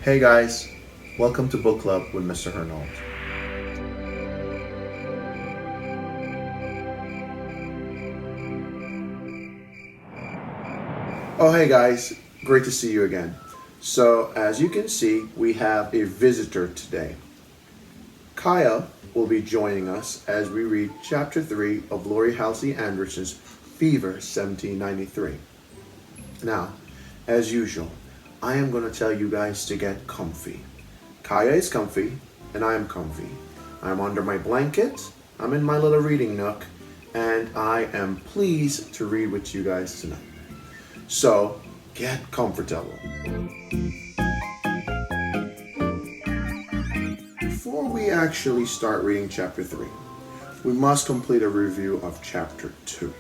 Hey guys, welcome to Book Club with Mr. Hernold. Oh, hey guys, great to see you again. So, as you can see, we have a visitor today. Kaya will be joining us as we read Chapter 3 of Laurie Halsey Anderson's Fever 1793. Now, as usual, I am going to tell you guys to get comfy. Kaya is comfy, and I am comfy. I'm under my blanket, I'm in my little reading nook, and I am pleased to read with you guys tonight. So, get comfortable. Before we actually start reading Chapter 3, we must complete a review of Chapter 2.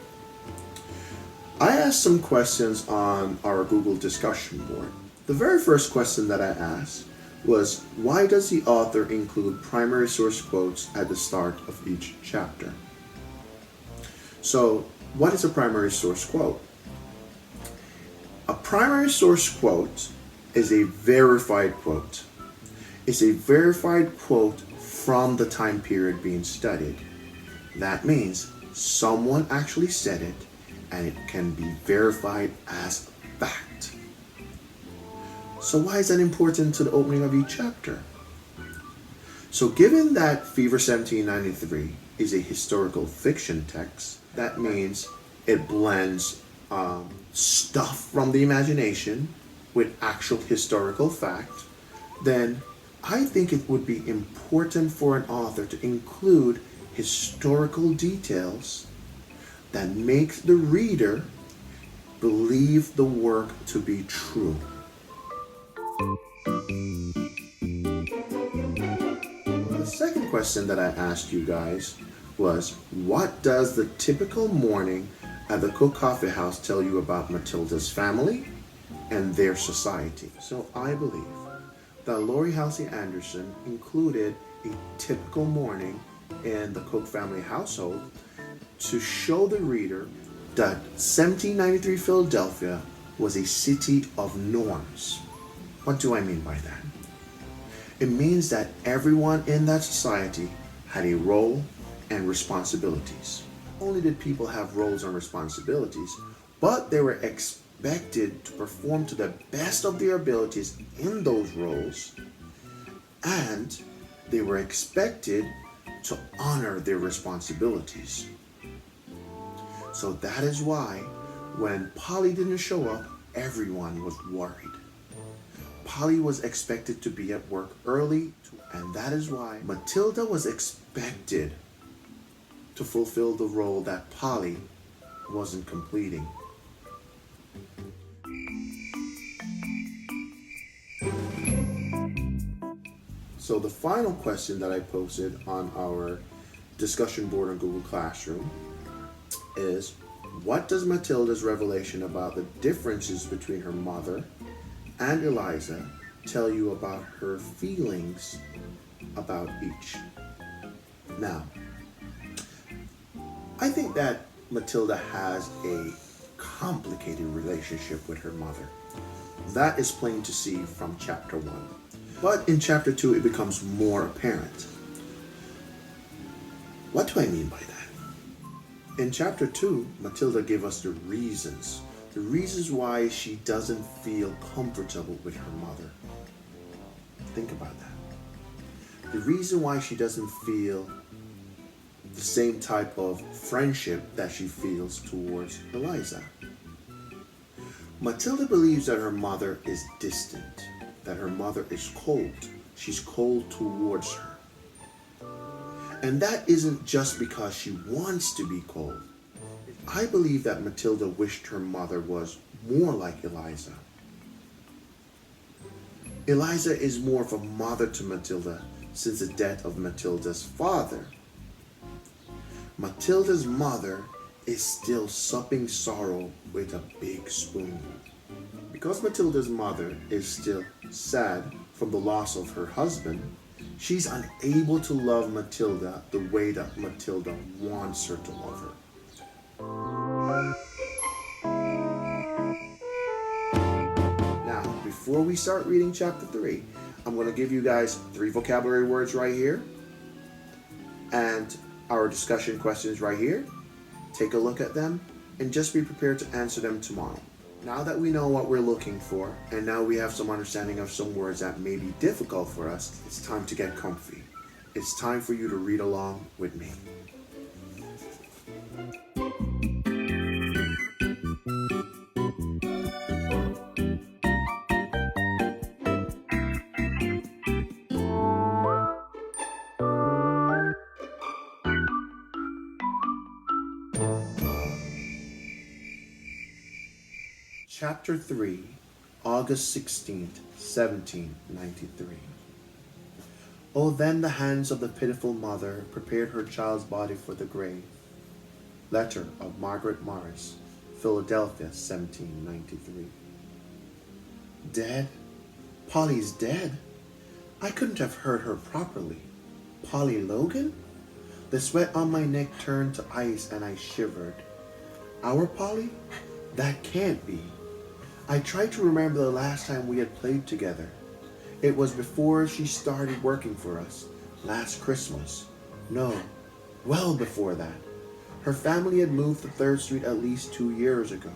I asked some questions on our Google discussion board. The very first question that I asked was, why does the author include primary source quotes at the start of each chapter? So, what is a primary source quote? A primary source quote is a verified quote. It's a verified quote from the time period being studied. That means someone actually said it and it can be verified as fact. So why is that important to the opening of each chapter? So given that Fever 1793 is a historical fiction text, that means it blends stuff from the imagination with actual historical fact, then I think it would be important for an author to include historical details that make the reader believe the work to be true. The second question that I asked you guys was, what does the typical morning at the Cook Coffee House tell you about Matilda's family and their society? So I believe that Laurie Halsey Anderson included a typical morning in the Cook family household to show the reader that 1793 Philadelphia was a city of norms. What do I mean by that? It means that everyone in that society had a role and responsibilities. Not only did people have roles and responsibilities, but they were expected to perform to the best of their abilities in those roles, and they were expected to honor their responsibilities. So that is why when Polly didn't show up, everyone was worried. Polly was expected to be at work early, and that is why Matilda was expected to fulfill the role that Polly wasn't completing. So the final question that I posted on our discussion board on Google Classroom is, what does Matilda's revelation about the differences between her mother and Eliza tell you about her feelings about each? Now, I think that Matilda has a complicated relationship with her mother. That is plain to see from chapter 1. But in chapter 2, it becomes more apparent. What do I mean by that? In chapter 2, Matilda gave us the reasons why she doesn't feel comfortable with her mother. Think about that. The reason why she doesn't feel the same type of friendship that she feels towards Eliza. Matilda believes that her mother is distant, that her mother is cold. She's cold towards her. And that isn't just because she wants to be cold. I believe that Matilda wished her mother was more like Eliza. Eliza is more of a mother to Matilda since the death of Matilda's father. Matilda's mother is still supping sorrow with a big spoon. Because Matilda's mother is still sad from the loss of her husband, she's unable to love Matilda the way that Matilda wants her to love her. Now, before before we start reading chapter 3, I'm going to give you guys 3 vocabulary words right here and our discussion questions right here. Take a look at them and just be prepared to answer them tomorrow. Now that we know what we're looking for, and now we have some understanding of some words that may be difficult for us, it's time to get comfy. It's time for you to read along with me. Chapter 3, August 16th, 1793. Oh, then the hands of the pitiful mother prepared her child's body for the grave. Letter of Margaret Morris, Philadelphia, 1793. Dead? Polly's dead? I couldn't have heard her properly. Polly Logan? The sweat on my neck turned to ice and I shivered. Our Polly? That can't be. I tried to remember the last time we had played together. It was before she started working for us, last Christmas. No, well before that. Her family had moved to 3rd Street at least 2 years ago.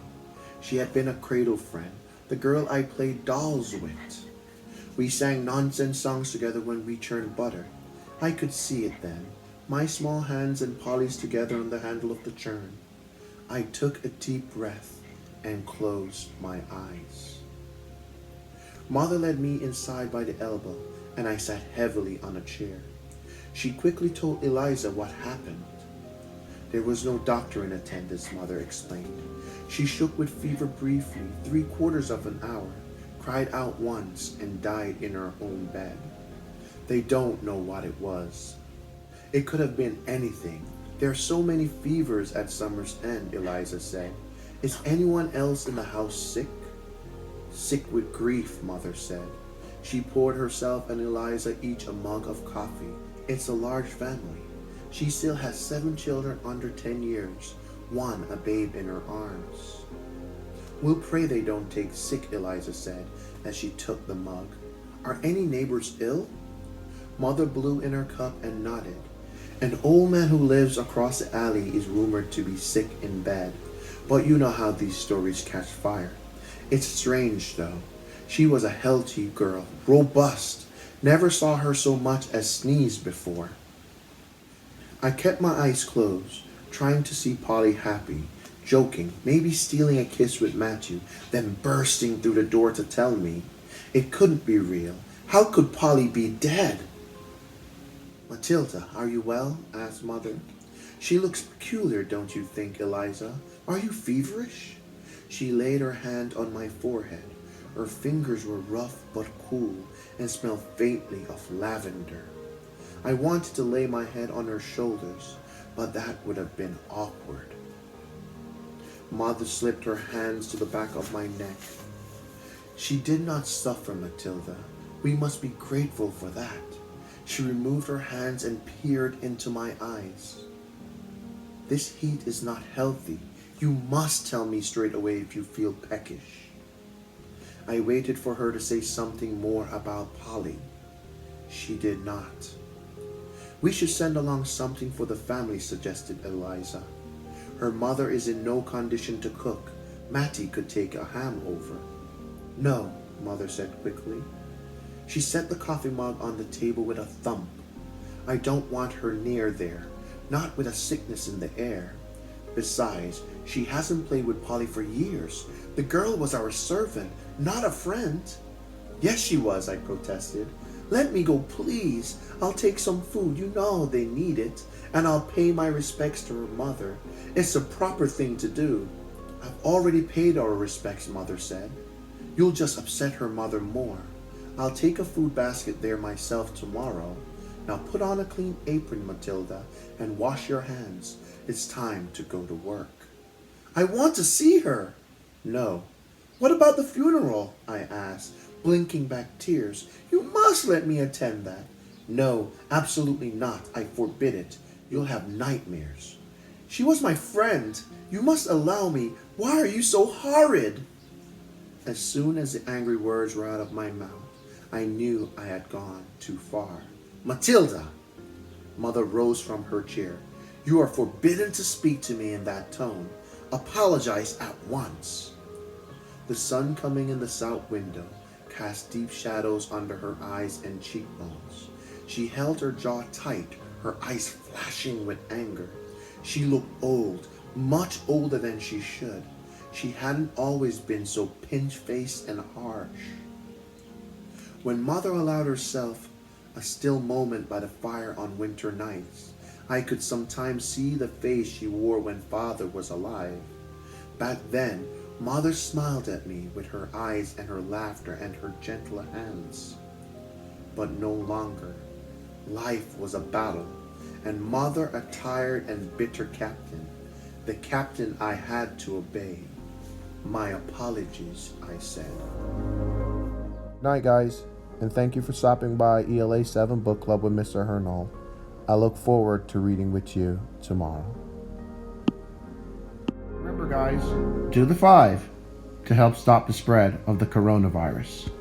She had been a cradle friend, the girl I played dolls with. We sang nonsense songs together when we churned butter. I could see it then, my small hands and Polly's together on the handle of the churn. I took a deep breath and closed my eyes. Mother led me inside by the elbow, and I sat heavily on a chair. She quickly told Eliza what happened. There was no doctor in attendance, Mother explained. She shook with fever briefly, 3/4 of an hour, cried out once, and died in her own bed. They don't know what it was. It could have been anything. There are so many fevers at summer's end, Eliza said. Is anyone else in the house sick? Sick with grief, Mother said. She poured herself and Eliza each a mug of coffee. It's a large family. She still has 7 children under 10 years, 1 a babe in her arms. We'll pray they don't take sick, Eliza said as she took the mug. Are any neighbors ill? Mother blew in her cup and nodded. An old man who lives across the alley is rumored to be sick in bed. But you know how these stories catch fire. It's strange, though. She was a healthy girl, robust. Never saw her so much as sneeze before. I kept my eyes closed, trying to see Polly happy, joking, maybe stealing a kiss with Matthew, then bursting through the door to tell me. It couldn't be real. How could Polly be dead? Matilda, are you well? Asked Mother. She looks peculiar, don't you think, Eliza? Are you feverish? She laid her hand on my forehead. Her fingers were rough but cool and smelled faintly of lavender. I wanted to lay my head on her shoulders, but that would have been awkward. Mother slipped her hands to the back of my neck. She did not suffer, Matilda. We must be grateful for that. She removed her hands and peered into my eyes. This heat is not healthy. You must tell me straight away if you feel peckish. I waited for her to say something more about Polly. She did not. We should send along something for the family, suggested Eliza. Her mother is in no condition to cook. Mattie could take a ham over. No, Mother said quickly. She set the coffee mug on the table with a thump. I don't want her near there, not with a sickness in the air. Besides, she hasn't played with Polly for years. The girl was our servant, not a friend. Yes, she was, I protested. Let me go, please. I'll take some food. You know they need it. And I'll pay my respects to her mother. It's the proper thing to do. I've already paid our respects, Mother said. You'll just upset her mother more. I'll take a food basket there myself tomorrow. Now put on a clean apron, Matilda, and wash your hands. It's time to go to work. I want to see her. No. What about the funeral? I asked, blinking back tears. You must let me attend that. No, absolutely not. I forbid it. You'll have nightmares. She was my friend. You must allow me. Why are you so horrid? As soon as the angry words were out of my mouth, I knew I had gone too far. Matilda! Mother rose from her chair. You are forbidden to speak to me in that tone. Apologize at once. The sun coming in the south window cast deep shadows under her eyes and cheekbones. She held her jaw tight, her eyes flashing with anger. She looked old, much older than she should. She hadn't always been so pinch-faced and harsh. When Mother allowed herself a still moment by the fire on winter nights, I could sometimes see the face she wore when Father was alive. Back then, Mother smiled at me with her eyes and her laughter and her gentle hands. But no longer. Life was a battle, and Mother a tired and bitter captain, the captain I had to obey. My apologies, I said. Night, guys, and thank you for stopping by ELA 7 Book Club with Mr. Hernal. I look forward to reading with you tomorrow. Remember, guys, do the 5 to help stop the spread of the coronavirus.